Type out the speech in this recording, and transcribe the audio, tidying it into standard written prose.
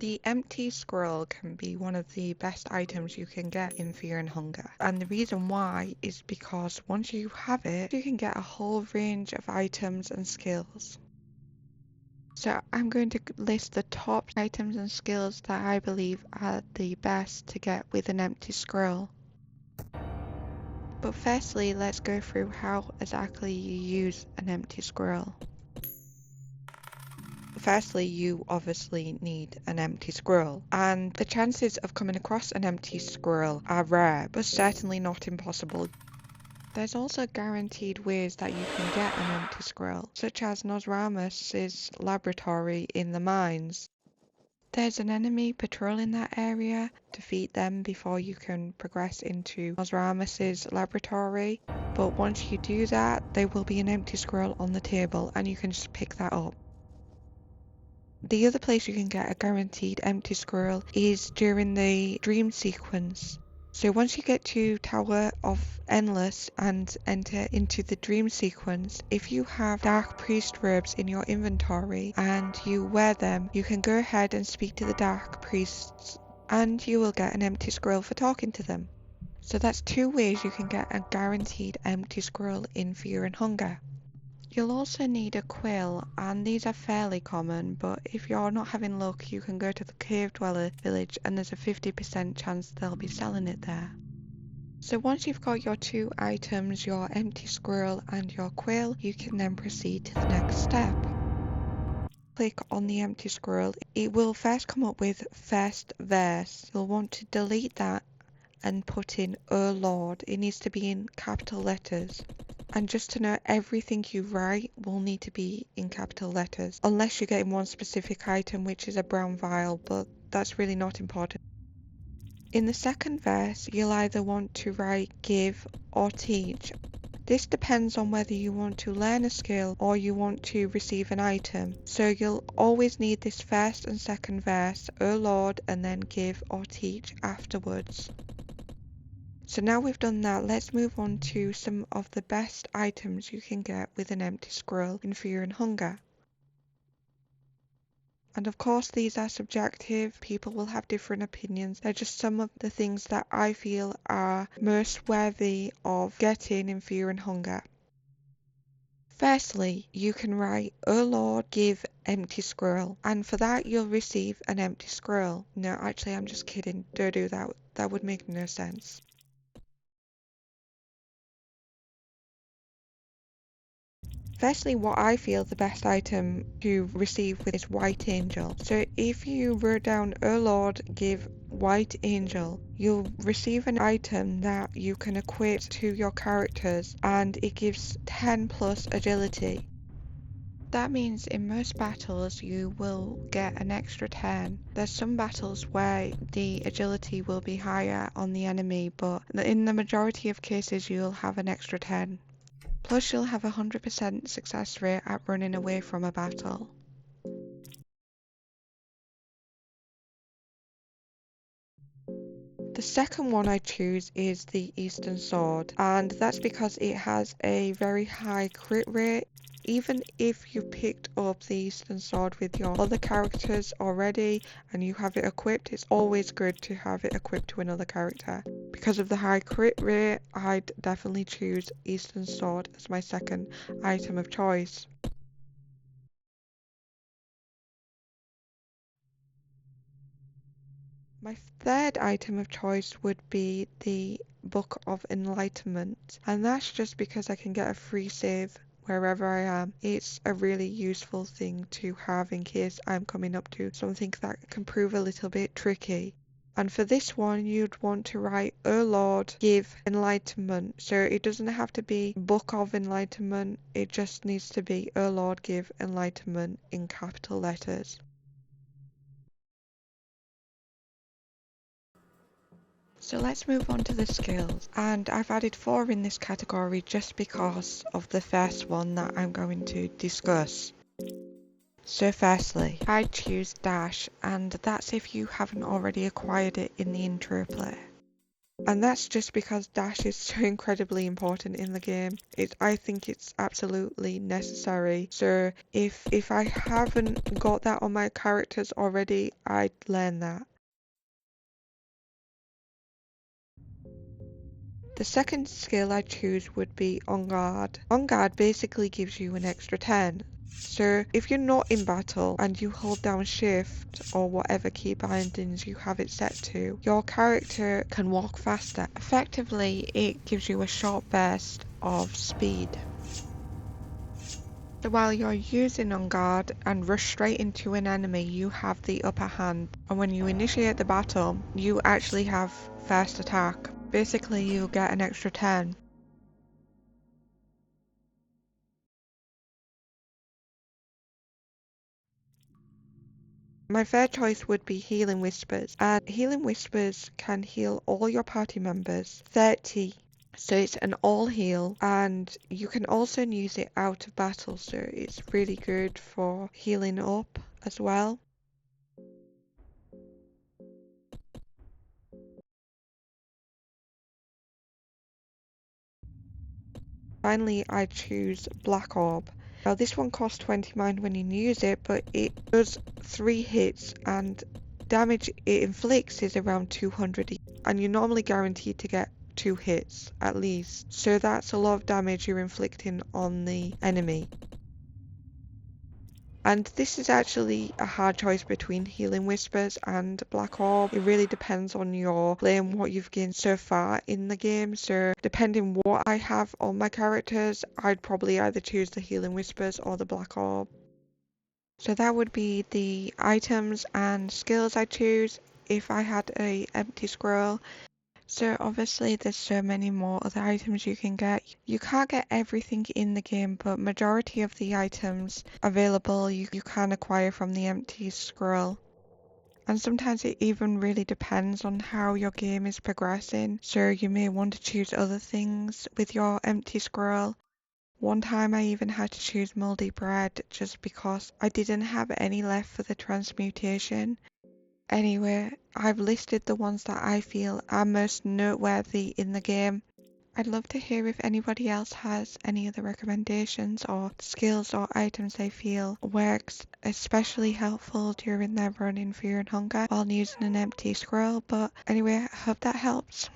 The empty scroll can be one of the best items you can get in Fear and Hunger, and the reason why is because once you have it, you can get a whole range of items and skills. So I'm going to list the top items and skills that I believe are the best to get with an empty scroll. But firstly, let's go through how exactly you use an empty scroll. Firstly, you obviously need an empty scroll, and the chances of coming across an empty scroll are rare, but certainly not impossible. There's also guaranteed ways that you can get an empty scroll, such as Nosramus's laboratory in the mines. There's an enemy patrolling that area. Defeat them before you can progress into Nosramus's laboratory, but once you do that, there will be an empty scroll on the table and you can just pick that up. The other place you can get a guaranteed empty scroll is during the dream sequence. So once you get to Tower of Endless and enter into the dream sequence, if you have Dark Priest robes in your inventory and you wear them, you can go ahead and speak to the Dark Priests and you will get an empty scroll for talking to them. So that's two ways you can get a guaranteed empty scroll in Fear and Hunger. You'll also need a quill, and these are fairly common, but if you're not having luck, you can go to the Cave Dweller village and there's a 50% chance they'll be selling it there. So once you've got your two items, your empty scroll and your quill, you can then proceed to the next step. Click on the empty scroll. It will first come up with first verse. You'll want to delete that and put in "Oh Lord." It needs to be in capital letters. And just to note, everything you write will need to be in capital letters, unless you're getting one specific item, which is a brown vial, but that's really not important. In the second verse, you'll either want to write give or teach. This depends on whether you want to learn a skill or you want to receive an item. So you'll always need this first and second verse, "Oh Lord," and then give or teach afterwards. So now we've done that, let's move on to some of the best items you can get with an empty scroll in Fear and Hunger. And of course these are subjective, people will have different opinions. They're just some of the things that I feel are most worthy of getting in Fear and Hunger. Firstly, you can write, "Oh Lord, give empty scroll," and for that you'll receive an empty scroll. No, actually I'm just kidding, don't do that, that would make no sense. Firstly, what I feel the best item to receive with is White Angel. So if you wrote down, "Oh Lord, give White Angel," you'll receive an item that you can equip to your characters and it gives 10 plus agility. That means in most battles you will get an extra 10. There's some battles where the agility will be higher on the enemy, but in the majority of cases you'll have an extra 10. Plus you'll have a 100% success rate at running away from a battle. The second one I choose is the Eastern Sword, and that's because it has a very high crit rate. Even if you picked up the Eastern Sword with your other characters already and you have it equipped, it's always good to have it equipped to another character. Because of the high crit rate, I'd definitely choose Eastern Sword as my second item of choice. My third item of choice would be the Book of Enlightenment, and that's just because I can get a free save wherever I am. It's a really useful thing to have in case I'm coming up to something that can prove a little bit tricky. And for this one, you'd want to write, "Oh Lord, give enlightenment." So it doesn't have to be Book of Enlightenment, it just needs to be, "Oh Lord, give enlightenment" in capital letters. So let's move on to the skills, and I've added 4 in this category just because of the first one that I'm going to discuss. So firstly, I choose Dash, and that's if you haven't already acquired it in the intro play. And that's just because dash is so incredibly important in the game. I think it's absolutely necessary. So if I haven't got that on my characters already, I'd learn that. The second skill I choose would be On Guard. On Guard basically gives you an extra 10. So if you're not in battle and you hold down shift or whatever key bindings you have it set to, your character can walk faster. Effectively, it gives you a short burst of speed. So while you're using On Guard and rush straight into an enemy, you have the upper hand. And when you initiate the battle, you actually have first attack. Basically, you get an extra 10. My third choice would be Healing Whispers, and Healing Whispers can heal all your party members 30. So it's an all heal, and you can also use it out of battle, so it's really good for healing up as well. Finally, I choose Black Orb. Now this one costs 20 mind when you use it, but it does 3 hits and damage it inflicts is around 200 and you're normally guaranteed to get 2 hits at least. So that's a lot of damage you're inflicting on the enemy. And this is actually a hard choice between Healing Whispers and Black Orb. It really depends on your play and what you've gained so far in the game. So depending what I have on my characters, I'd probably either choose the Healing Whispers or the Black Orb. So that would be the items and skills I choose if I had a empty scroll. So obviously there's so many more other items you can get. You can't get everything in the game, but majority of the items available you can acquire from the empty scroll. And sometimes it even really depends on how your game is progressing. So you may want to choose other things with your empty scroll. One time I even had to choose moldy bread just because I didn't have any left for the transmutation. Anyway, I've listed the ones that I feel are most noteworthy in the game. I'd love to hear if anybody else has any other recommendations or skills or items they feel works especially helpful during their run in Fear and Hunger while using an empty scroll. But anyway, I hope that helps.